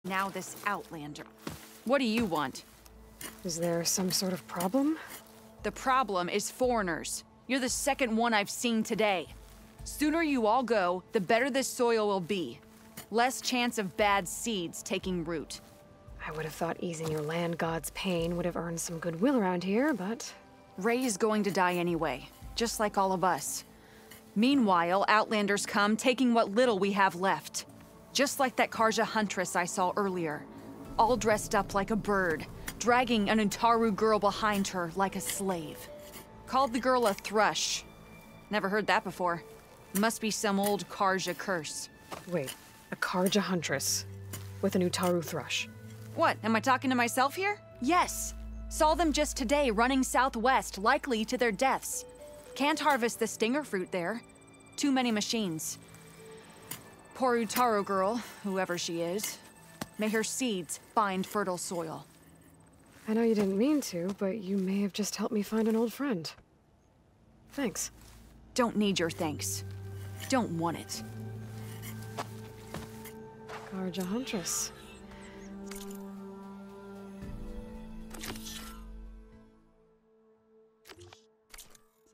Now this Outlander. What do you want? Is there some sort of problem? The problem is foreigners. You're the second one I've seen today. Sooner you all go, the better this soil will be. Less chance of bad seeds taking root. I would have thought easing your land god's pain would have earned some goodwill around here, but... Ray is going to die anyway, just like all of us. Meanwhile, Outlanders come, taking what little we have left. Just like that Karja Huntress I saw earlier. All dressed up like a bird, dragging an Utaru girl behind her like a slave. Called the girl a thrush. Never heard that before. Must be some old Karja curse. Wait, a Karja Huntress with an Utaru thrush. What, am I talking to myself here? Yes. Saw them just today running southwest, likely to their deaths. Can't harvest the stinger fruit there. Too many machines. Poor Utaru girl, whoever she is. May her seeds find fertile soil. I know you didn't mean to, but you may have just helped me find an old friend. Thanks. Don't need your thanks. Don't want it. Karja Huntress.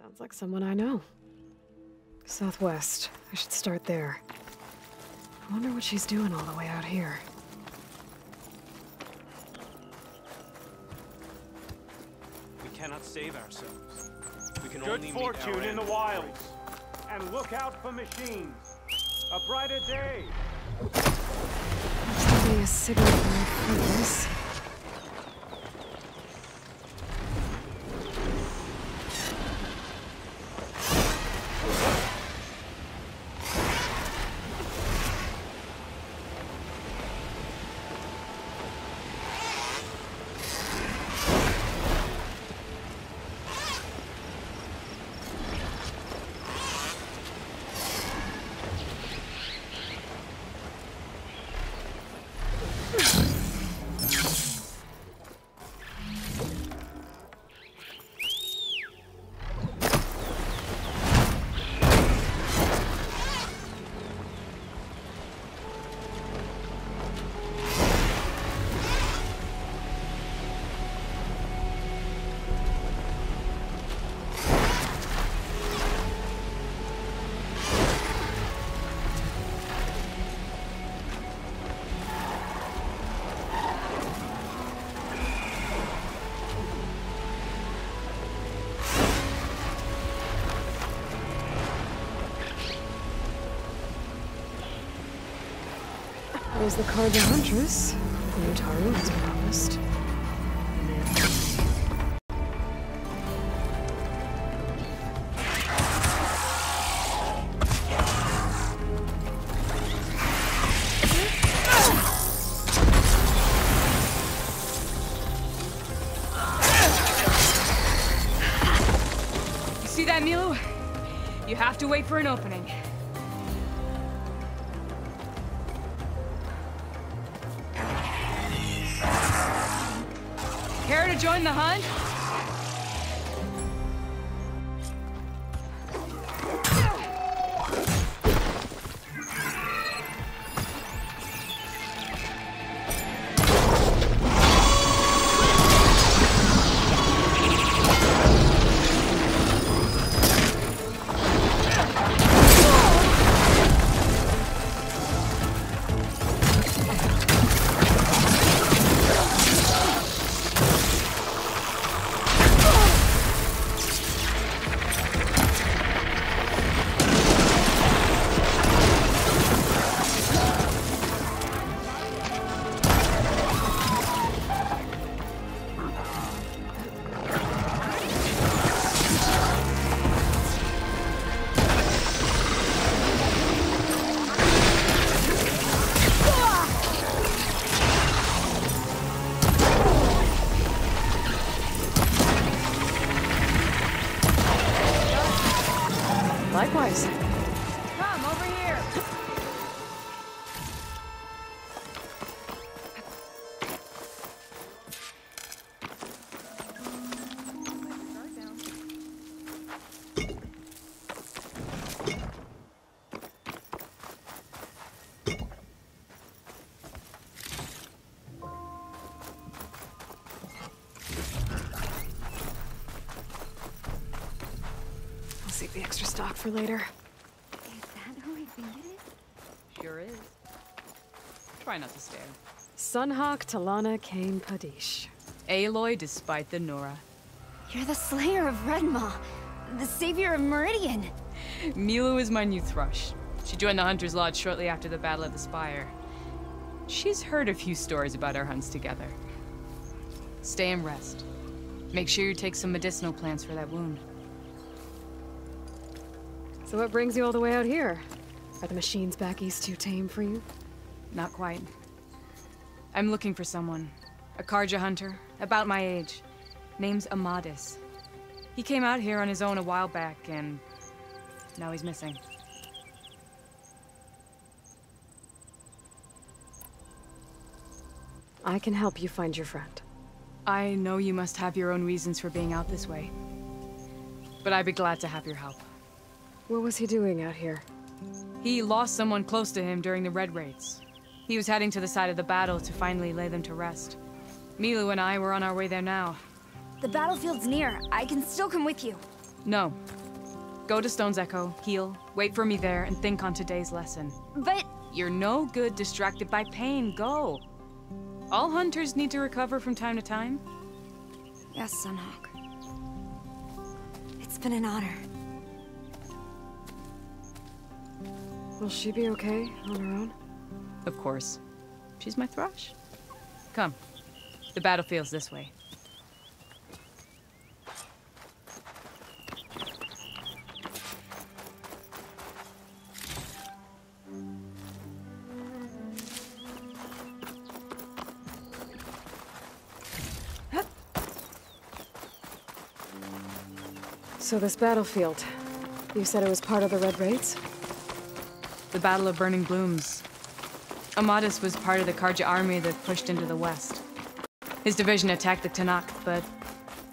Sounds like someone I know. Southwest. I should start there. I wonder what she's doing all the way out here. We cannot save ourselves. We can Good only meet our fortune in end. the wilds. And look out for machines. A brighter day. Give me a cigarette for this. There's the Karja Huntress. The Utaru has promised. You see that, Milu? You have to wait for an opening. Care to join the hunt? Likewise. Come over here. stock for later. Is that who I think it is? Sure is. Try not to stare. Sunhawk Tallanah Kane Padish. Aloy despite the Nora. You're the slayer of Redmaw, the savior of Meridian. Milu is my new thrush. She joined the Hunter's Lodge shortly after the Battle of the Spire. She's heard a few stories about our hunts together. Stay and rest. Make sure you take some medicinal plants for that wound. So what brings you all the way out here? Are the machines back east too tame for you? Not quite. I'm looking for someone. A Karja hunter, about my age. Name's Amadis. He came out here on his own a while back, and now he's missing. I can help you find your friend. I know you must have your own reasons for being out this way. But I'd be glad to have your help. What was he doing out here? He lost someone close to him during the Red Raids. He was heading to the side of the battle to finally lay them to rest. Milu and I were on our way there now. The battlefield's near. I can still come with you. No. Go to Stone's Echo, heal, wait for me there, and think on today's lesson. But... You're no good distracted by pain. Go. All hunters need to recover from time to time. Yes, Sunhawk. It's been an honor. Will she be okay on her own? Of course. She's my thrush. Come. The battlefield's this way. So this battlefield, you said it was part of the Red Raids? The Battle of Burning Blooms. Amadis was part of the Karja army that pushed into the west. His division attacked the Tallanah, but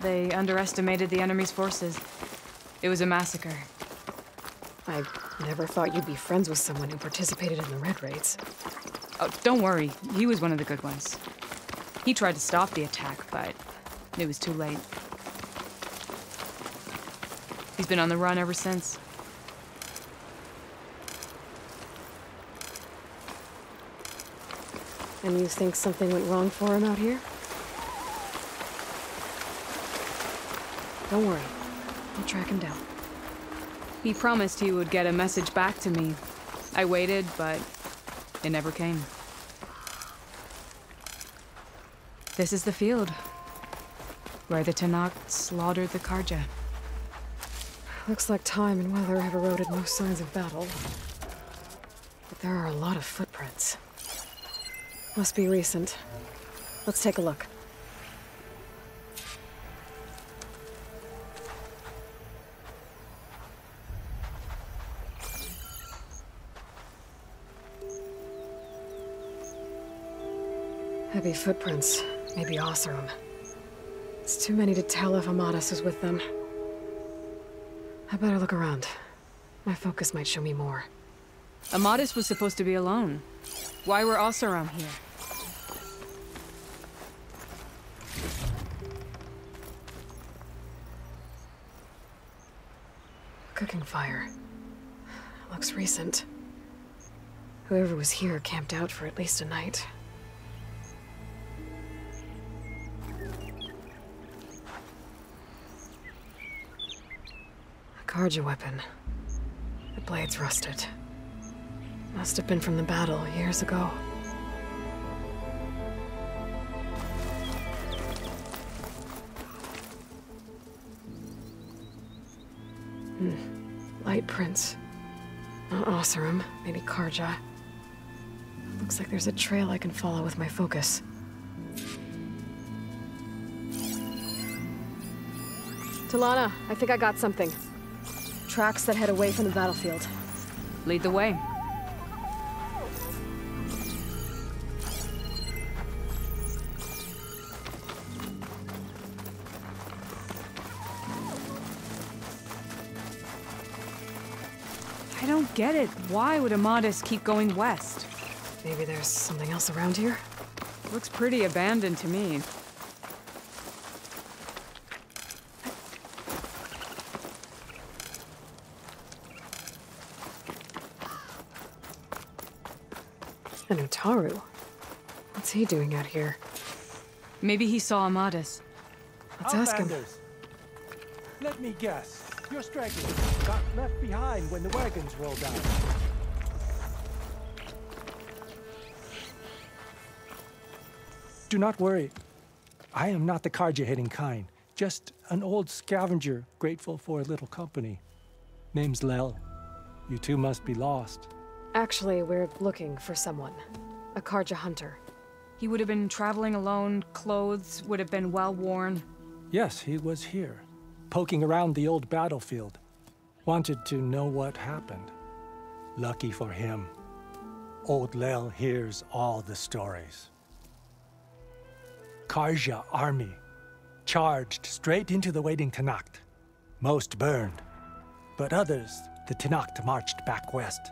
they underestimated the enemy's forces. It was a massacre. I never thought you'd be friends with someone who participated in the Red Raids. Oh, don't worry. He was one of the good ones. He tried to stop the attack, but it was too late. He's been on the run ever since. And you think something went wrong for him out here? Don't worry. I'll track him down. He promised he would get a message back to me. I waited, but it never came. This is the field, where the Tallanah slaughtered the Karja. Looks like time and weather have eroded most signs of battle. But there are a lot of footprints. Must be recent. Let's take a look. Heavy footprints. Maybe Oseram. It's too many to tell if Amadis is with them. I better look around. My focus might show me more. Amadis was supposed to be alone. Why were Oseram here? Cooking fire. Looks recent. Whoever was here camped out for at least a night. A Karja weapon. The blade's rusted. Must have been from the battle years ago. Light prints. Not Oseram, maybe Karja. Looks like there's a trail I can follow with my focus. Tallanah, I think I got something. Tracks that head away from the battlefield. Lead the way. I don't get it. Why would Amadis keep going west? Maybe there's something else around here? Looks pretty abandoned to me. An Utaru? What's he doing out here? Maybe he saw Amadis. Let's ask him. Outlanders, let me guess. Your stragglers got left behind when the wagons rolled out. Do not worry. I am not the Karja-hating kind. Just an old scavenger grateful for a little company. Name's Lel. You two must be lost. Actually, we're looking for someone. A Karja hunter. He would have been traveling alone, clothes would have been well worn. Yes, he was here, poking around the old battlefield. Wanted to know what happened. Lucky for him, old Lel hears all the stories. Karja army charged straight into the waiting Tallanah. Most burned, but others, the Tallanah marched back west.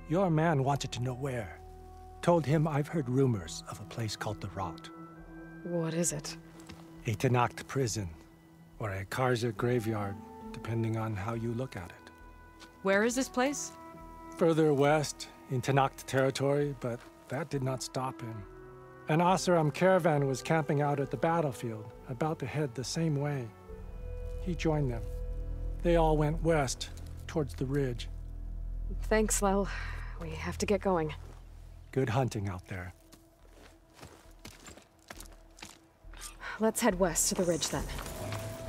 Your man wanted to know where. Told him I've heard rumors of a place called the Rot. What is it? A Tallanah prison, or a Karja graveyard, depending on how you look at it. Where is this place? Further west, in Tallanah territory, but that did not stop him. An Oseram caravan was camping out at the battlefield, about to head the same way. He joined them. They all went west, towards the ridge. Thanks, Lel. We have to get going. Good hunting out there. Let's head west to the ridge then.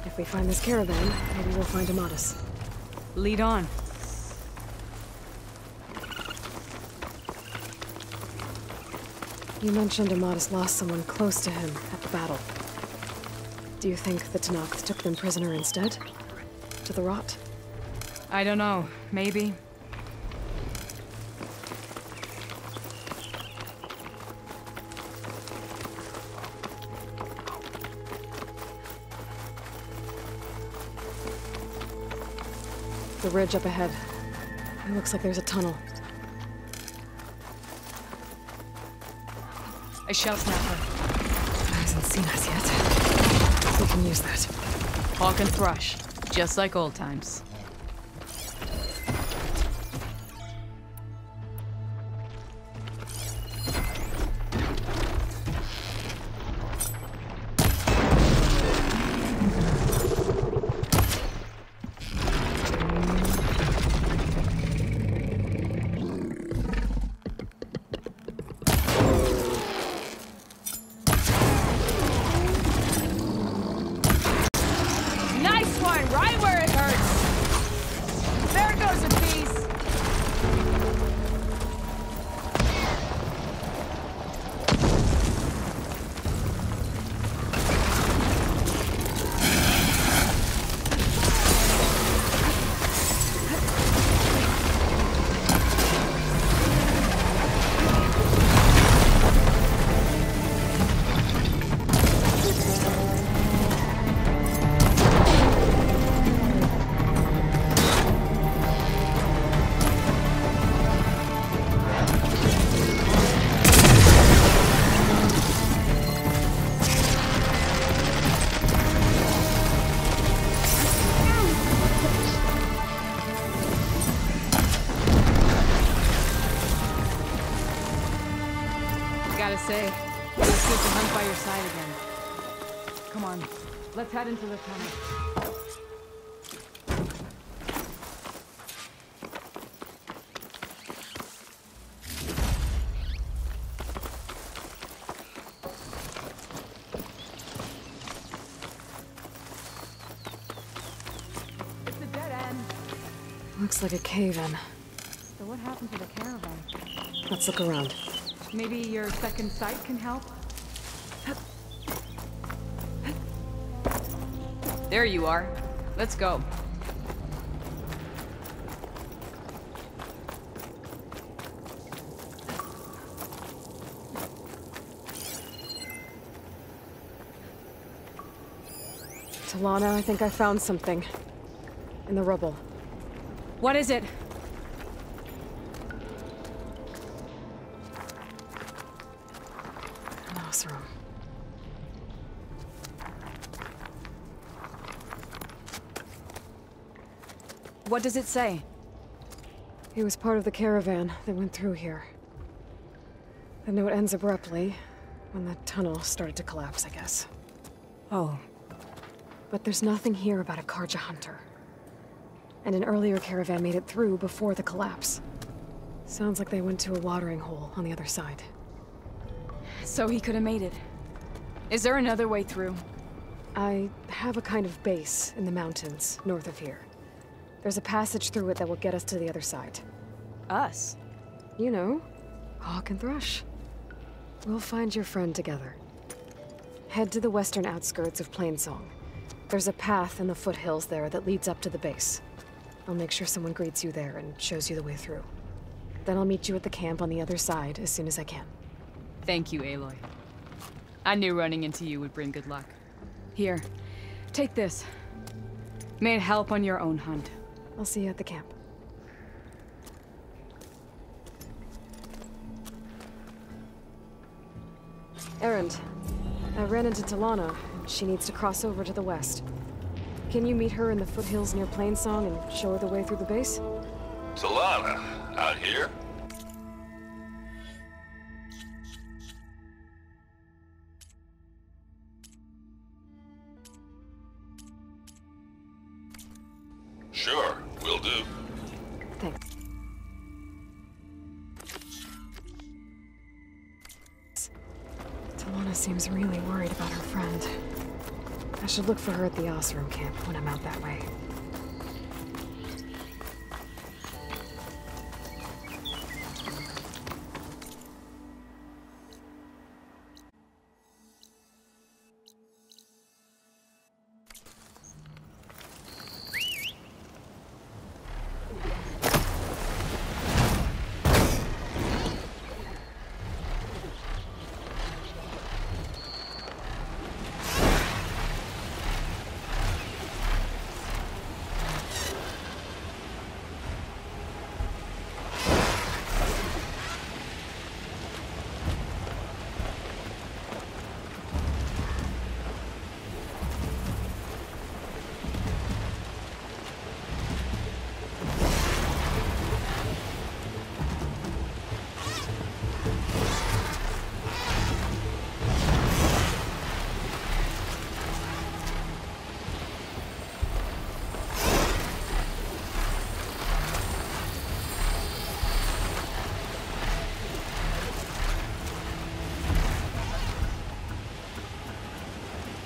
If we find this caravan, maybe we'll find Amadis. Lead on. You mentioned Amadis lost someone close to him at the battle. Do you think the Tallanah took them prisoner instead? To the Rot? I don't know. Maybe. The ridge up ahead. It looks like there's a tunnel. A shell snapper. Hasn't seen us yet. We can use that. Hawk and thrush. Just like old times. Gotta say, it's good to hunt by your side again. Come on, let's head into the tunnel. It's a dead end. Looks like a cave-in. So what happened to the caravan? Let's look around. Maybe your second sight can help? There you are. Let's go. Tallanah, I think I found something. In the rubble. What is it? An Oseram. What does it say? He was part of the caravan that went through here. The note ends abruptly, when the tunnel started to collapse, I guess. Oh. But there's nothing here about a Karja hunter. And an earlier caravan made it through before the collapse. Sounds like they went to a watering hole on the other side. So he could have made it. Is there another way through? I have a kind of base in the mountains, north of here. There's a passage through it that will get us to the other side. Us? You know, Hawk and Thrush. We'll find your friend together. Head to the western outskirts of Plainsong. There's a path in the foothills there that leads up to the base. I'll make sure someone greets you there and shows you the way through. Then I'll meet you at the camp on the other side as soon as I can. Thank you, Aloy. I knew running into you would bring good luck. Here, take this. May it help on your own hunt. I'll see you at the camp. Errand. I ran into Tallanah. She needs to cross over to the west. Can you meet her in the foothills near Plainsong and show her the way through the base? Tallanah, out here? Sure, will do. Thanks. Tallanah seems really worried about her friend. I should look for her at the Osram camp when I'm out that way.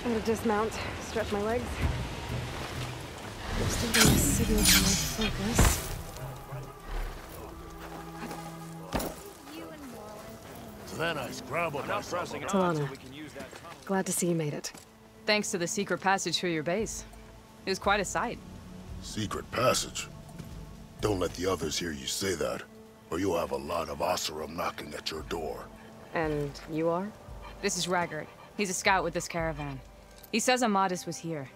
I'm gonna dismount, stretch my legs. I'm still getting a signal for my focus. So then I scrambled myself. Tallanah, glad to see you made it. Thanks to the secret passage through your base. It was quite a sight. Secret passage? Don't let the others hear you say that, or you'll have a lot of Oseram knocking at your door. And you are? This is Raggart. He's a scout with this caravan. He says Amadis was here.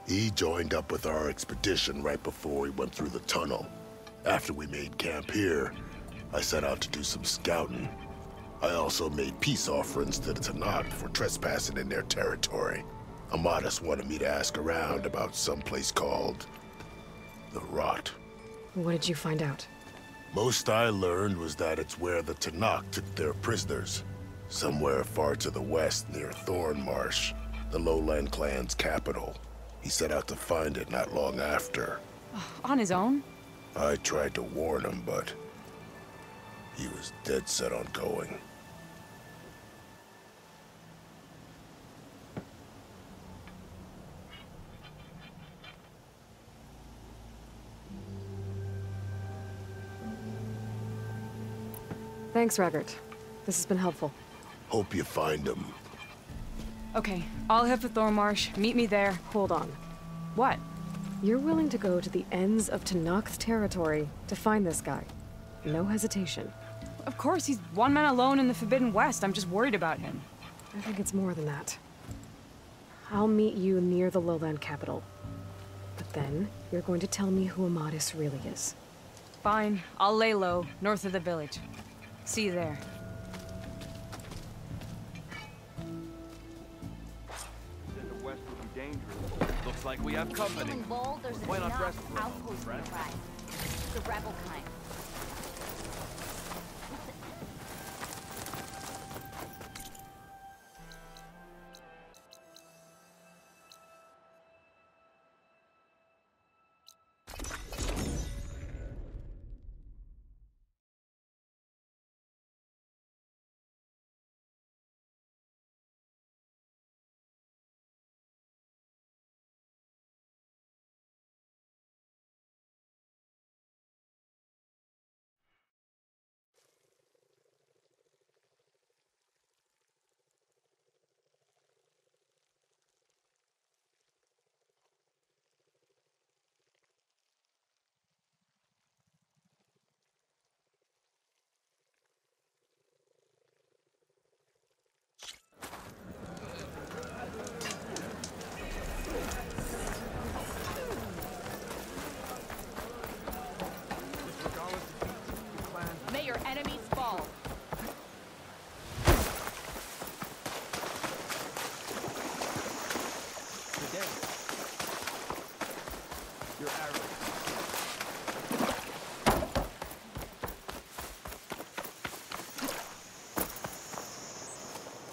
He joined up with our expedition right before we went through the tunnel. After we made camp here, I set out to do some scouting. I also made peace offerings to the Tallanah for trespassing in their territory. Amadis wanted me to ask around about some place called the Rot. What did you find out? Most I learned was that it's where the Tallanah took their prisoners. Somewhere far to the west near Thornmarsh, the Lowland clan's capital. He set out to find it not long after. On his own? I tried to warn him, but he was dead set on going. Thanks, Raggart. This has been helpful. Hope you find him. Okay, I'll head for Thornmarsh. Meet me there. Hold on. What? You're willing to go to the ends of Tanakh's territory to find this guy. No hesitation. Of course, he's one man alone in the Forbidden West. I'm just worried about him. I think it's more than that. I'll meet you near the lowland capital. But then, you're going to tell me who Amadis really is. Fine. I'll lay low, north of the village. See you there. In the west would be dangerous. Looks like we have company. Feeling bold, there's Why not enough rest for a moment, outposts friend? nearby. The rebel kind.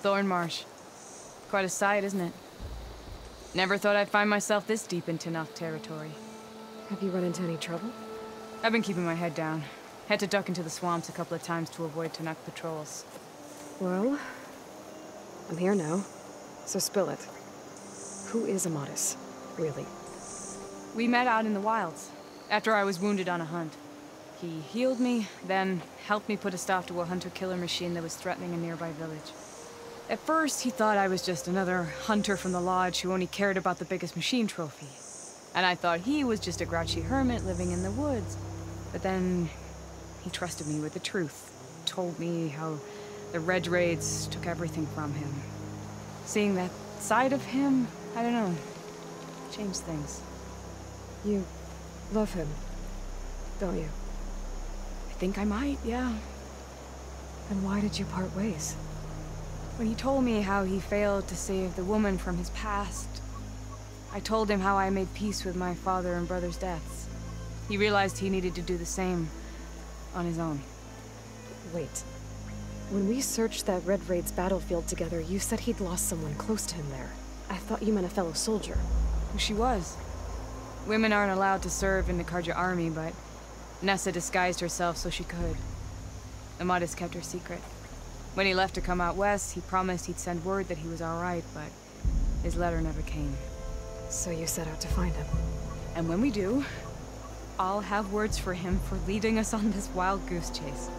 Thorn Marsh. Quite a sight, isn't it? Never thought I'd find myself this deep in Tallanah territory. Have you run into any trouble? I've been keeping my head down. Had to duck into the swamps a couple of times to avoid Tallanah patrols. Well, I'm here now, so spill it. Who is Amatis, really? We met out in the wilds, after I was wounded on a hunt. He healed me, then helped me put a stop to a hunter-killer machine that was threatening a nearby village. At first, he thought I was just another hunter from the Lodge who only cared about the biggest machine trophy. And I thought he was just a grouchy hermit living in the woods. But then, he trusted me with the truth. Told me how the Red Raids took everything from him. Seeing that side of him, I don't know, changed things. You love him, don't you? I think I might, yeah. Then why did you part ways? When he told me how he failed to save the woman from his past, I told him how I made peace with my father and brother's deaths. He realized he needed to do the same on his own. Wait. When we searched that Red Raid's battlefield together, you said he'd lost someone close to him there. I thought you meant a fellow soldier. Who she was. Women aren't allowed to serve in the Karja army, but Nessa disguised herself so she could. Amatis kept her secret. When he left to come out west, he promised he'd send word that he was alright, but his letter never came. So you set out to find him. And when we do, I'll have words for him for leading us on this wild goose chase.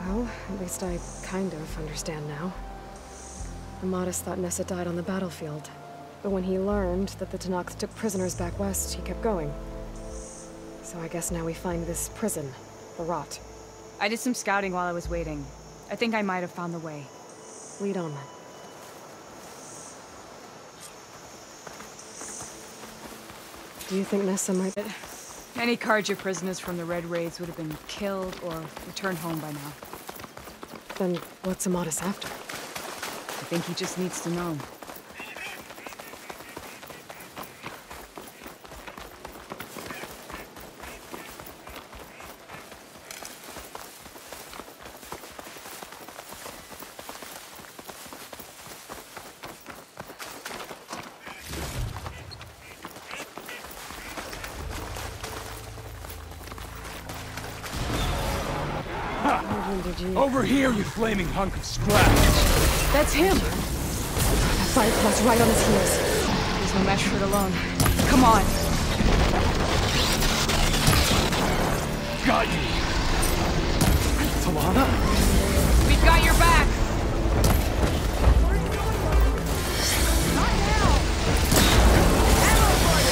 Well, at least I kind of understand now. Amatis thought Nessa died on the battlefield. But when he learned that the Tallanah took prisoners back west, he kept going. So I guess now we find this prison, the Rot. I did some scouting while I was waiting. I think I might have found the way. Lead on then. Do you think Nessa might... Any Karja prisoners from the Red Raids would have been killed or returned home by now. Then what's Amatis after? I think he just needs to know. Over here, you flaming hunk of scrap! That's him! That Firefly's right on his heels. There's no match for it alone. Come on! Got you! Tallanah? We've got your back! Not now! Ammo for you!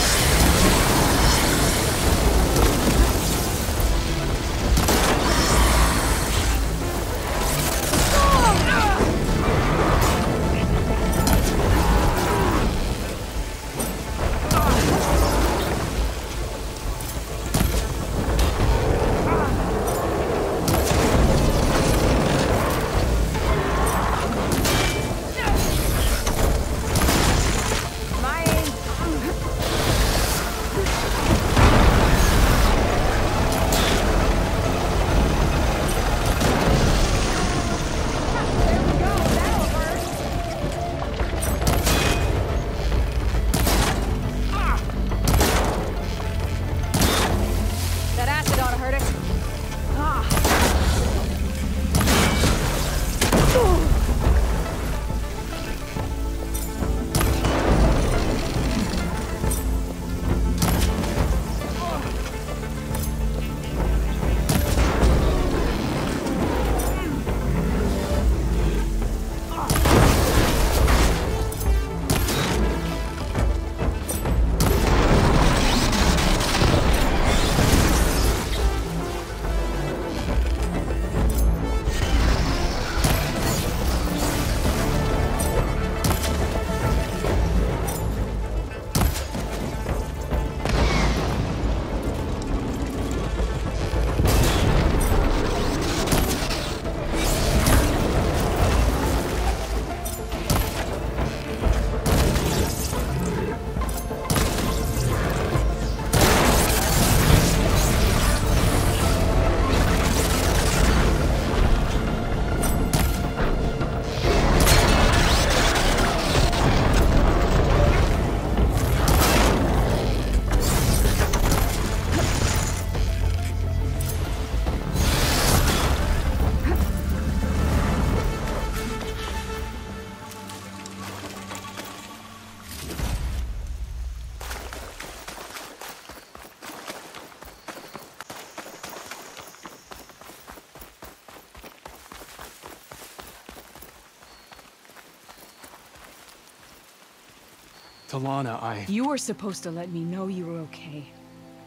Tallanah, You were supposed to let me know you were okay.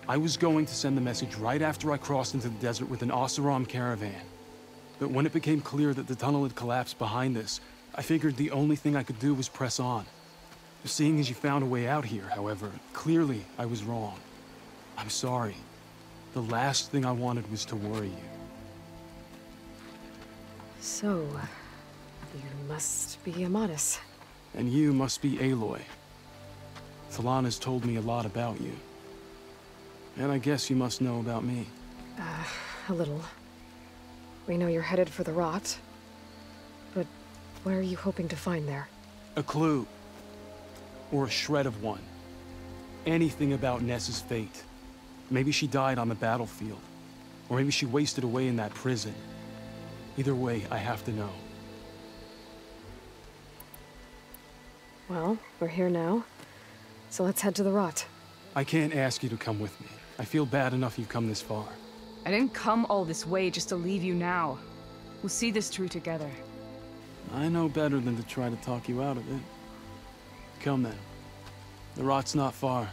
I was going to send the message right after I crossed into the desert with an Oseram caravan. But when it became clear that the tunnel had collapsed behind us, I figured the only thing I could do was press on. Seeing as you found a way out here, however, clearly I was wrong. I'm sorry. The last thing I wanted was to worry you. So, you must be Amatis. And you must be Aloy. Tallanah's told me a lot about you. And I guess you must know about me. A little. We know you're headed for the rot. But what are you hoping to find there? A clue. Or a shred of one. Anything about Ness's fate. Maybe she died on the battlefield. Or maybe she wasted away in that prison. Either way, I have to know. Well, we're here now. So let's head to the rot. I can't ask you to come with me. I feel bad enough you've come this far. I didn't come all this way just to leave you now. We'll see this through together. I know better than to try to talk you out of it. Come then. The rot's not far.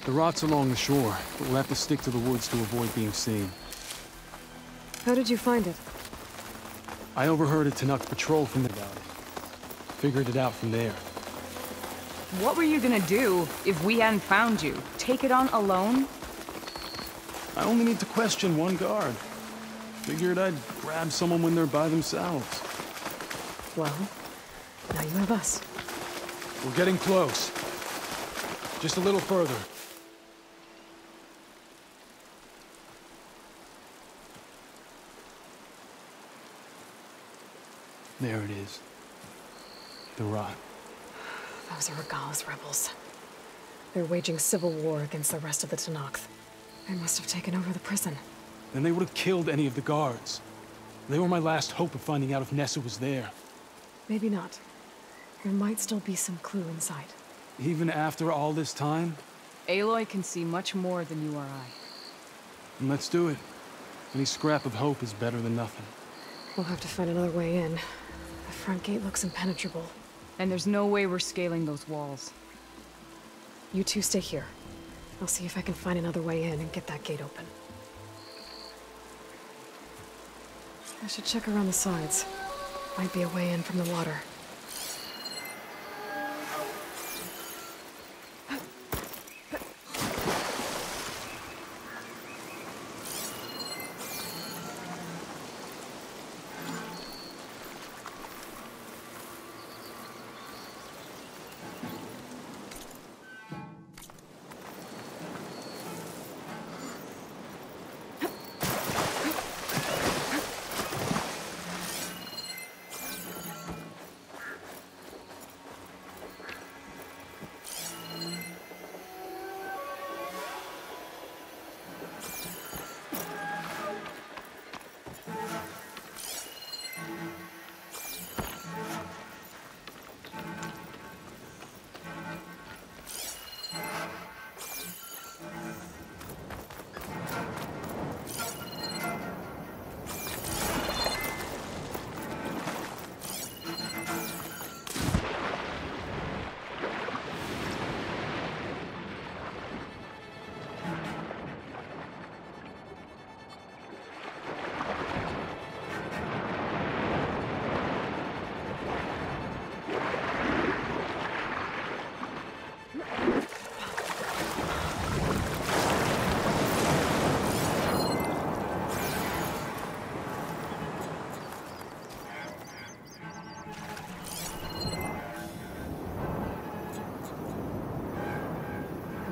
The rot's along the shore, but we'll have to stick to the woods to avoid being seen. How did you find it? I overheard a Tanakh patrol from the valley. Figured it out from there. What were you gonna do if we hadn't found you? Take it on alone? I only need to question one guard. Figured I'd grab someone when they're by themselves. Well, now you have us. We're getting close. Just a little further. There it is. The rot. Those are Regal's rebels. They're waging civil war against the rest of the Tanakh. They must have taken over the prison. Then they would have killed any of the guards. They were my last hope of finding out if Nessa was there. Maybe not. There might still be some clue inside. Even after all this time? Aloy can see much more than you or I. And let's do it. Any scrap of hope is better than nothing. We'll have to find another way in. The front gate looks impenetrable. And there's no way we're scaling those walls. You two stay here. I'll see if I can find another way in and get that gate open. I should check around the sides. Might be a way in from the water.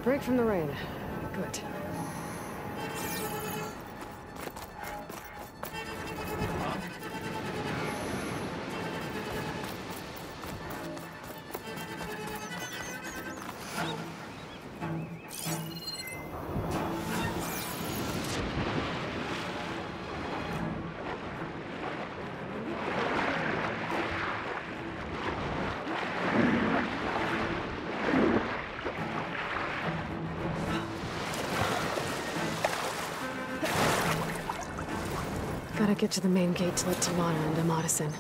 Break from the rain. Good. Gotta get to the main gate to let Tallanah and Amatis in.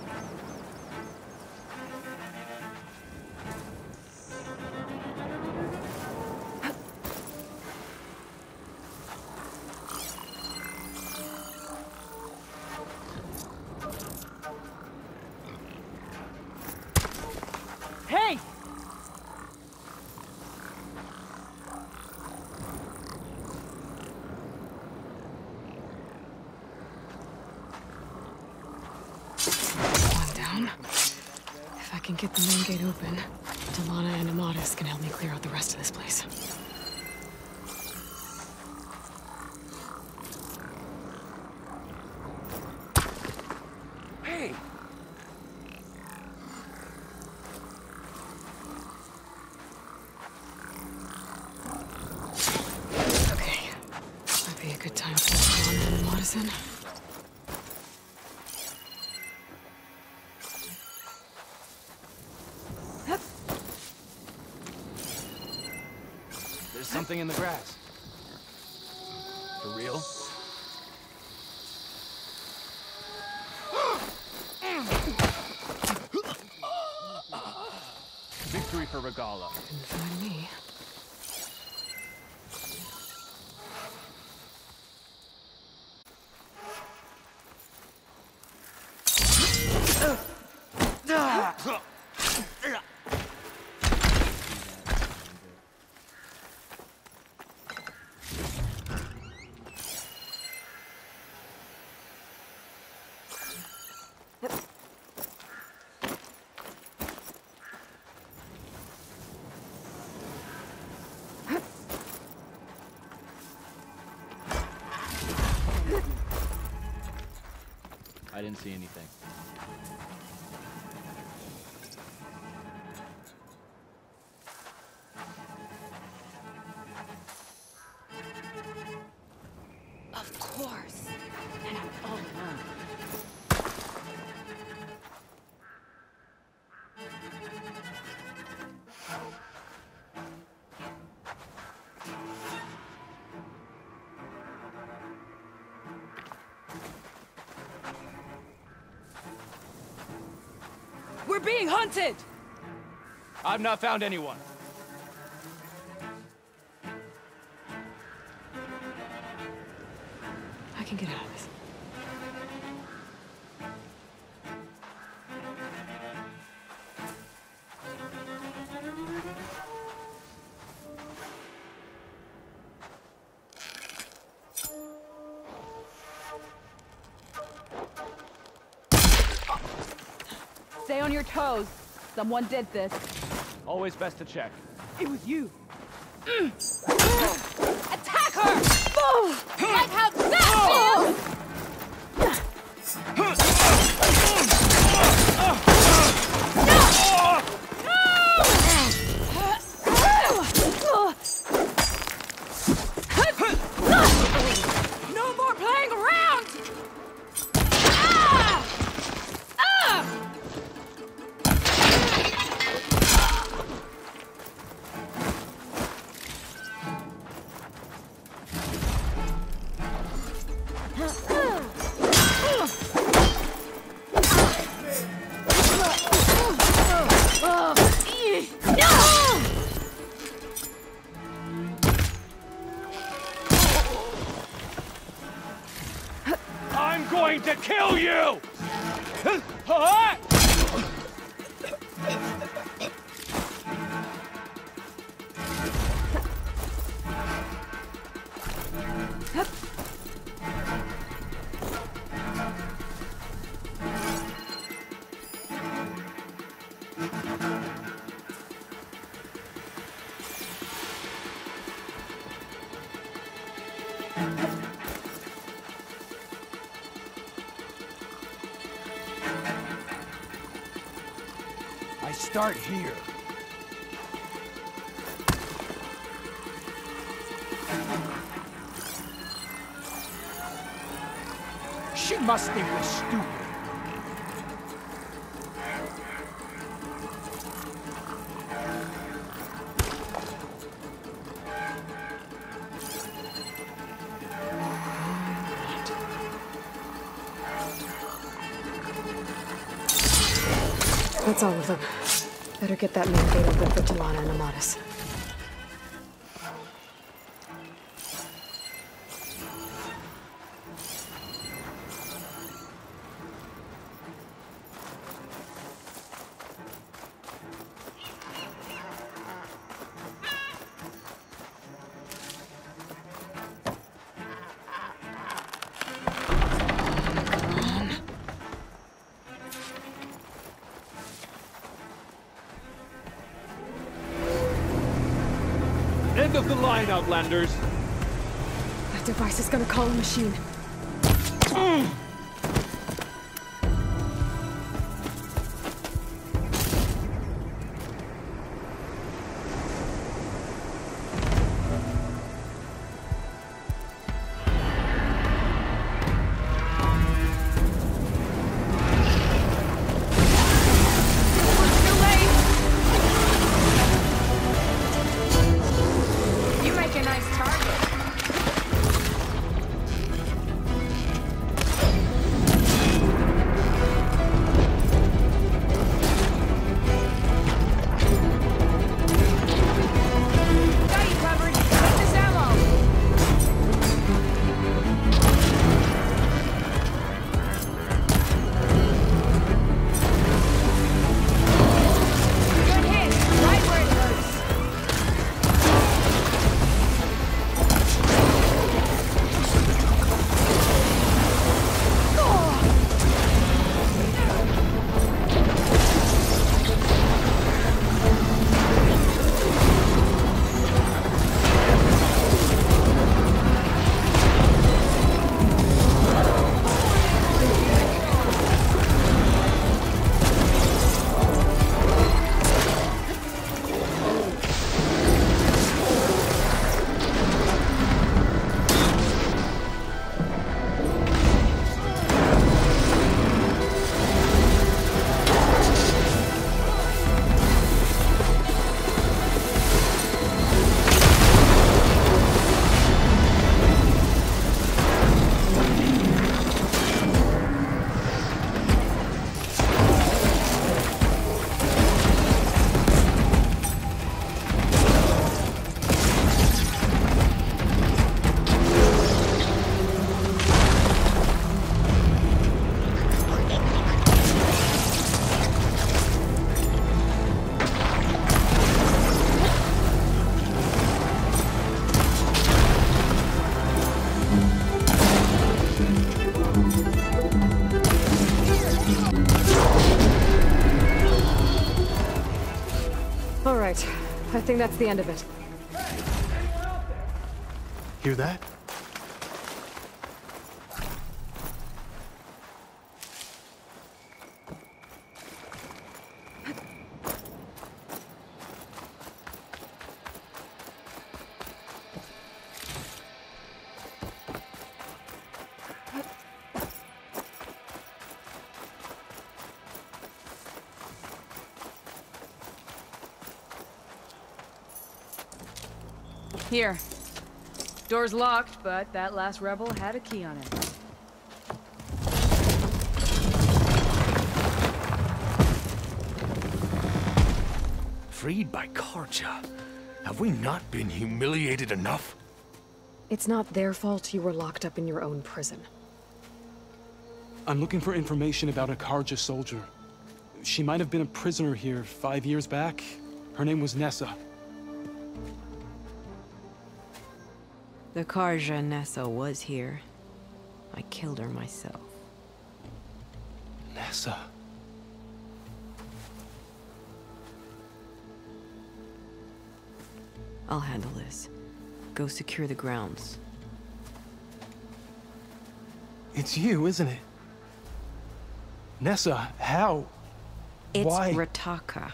One down. If I can get the main gate open, Tallanah and Amatis can help me clear out the rest of this place. Hey! Okay. Might be a good time to let Tallanah and Amatis in. There's something in the grass. For real? Victory for Regala. Couldn't find me. I didn't see anything. Of course. And I'm all alone. We're being hunted! I've not found anyone. I can get out of this. Stay on your toes. Someone did this. Always best to check. It was you. Attack her! Like how that feels! No more playing around! I'm going to kill you! I start here. She must think we're stupid. That's all of them. Better get that main gate open for Tallanah and Amatis. End of the line, Outlanders! That device is gonna call a machine. I think that's the end of it. Hear that? Here. Door's locked, but that last rebel had a key on it. Freed by Karja. Have we not been humiliated enough? It's not their fault you were locked up in your own prison. I'm looking for information about a Karja soldier. She might have been a prisoner here 5 years back. Her name was Nessa. The Karja Nessa was here. I killed her myself. Nessa. I'll handle this. Go secure the grounds. It's you, isn't it? Nessa, how? It's Why? Rataka.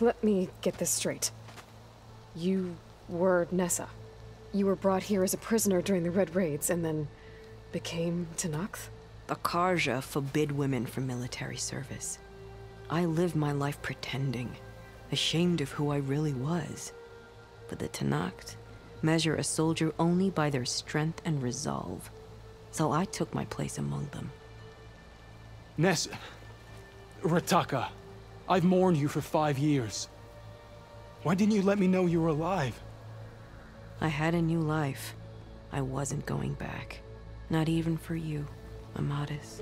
Let me get this straight. You were Nessa. You were brought here as a prisoner during the Red Raids and then became Tallanah? The Karja forbid women from military service. I lived my life pretending, ashamed of who I really was. But the Tallanah measure a soldier only by their strength and resolve. So I took my place among them. Nessa... Rataka, I've mourned you for 5 years. Why didn't you let me know you were alive? I had a new life. I wasn't going back. Not even for you, Amatis.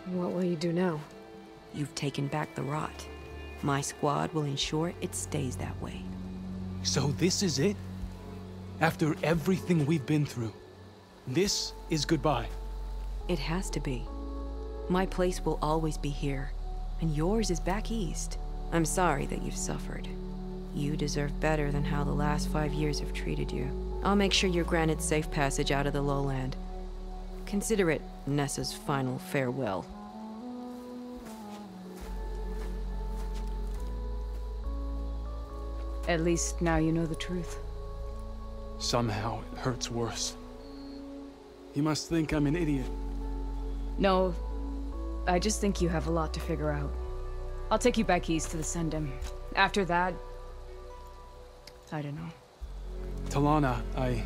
What will you do now? You've taken back the rot. My squad will ensure it stays that way. So this is it? After everything we've been through, this is goodbye? It has to be. My place will always be here, and yours is back east. I'm sorry that you've suffered. You deserve better than how the last 5 years have treated you. I'll make sure you're granted safe passage out of the lowland. Consider it Nessa's final farewell. At least now you know the truth. Somehow it hurts worse. You must think I'm an idiot. No, I just think you have a lot to figure out. I'll take you back east to the Sendem. After that, I don't know. Tallanah, I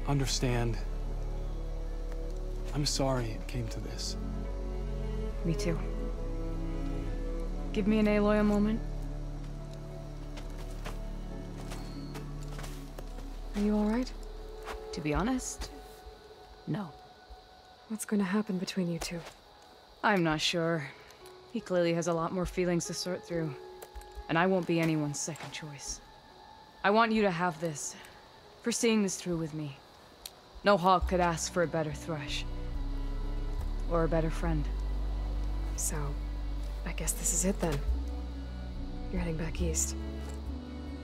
understand. I'm sorry it came to this. Me too. Give me and Aloy a moment. Are you alright? To be honest, no. What's going to happen between you two? I'm not sure. He clearly has a lot more feelings to sort through. And I won't be anyone's second choice. I want you to have this, for seeing this through with me. No hawk could ask for a better thrush. Or a better friend. So, I guess this is it then. You're heading back east.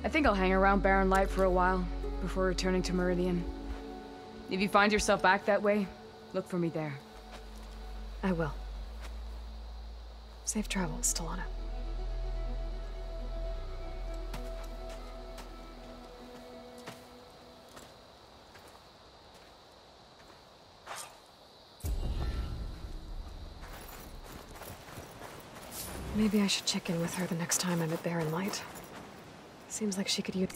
I think I'll hang around Barren Light for a while, before returning to Meridian. If you find yourself back that way, look for me there. I will. Safe travels, Tallanah. Maybe I should check in with her the next time I'm at Barren Light. Seems like she could use...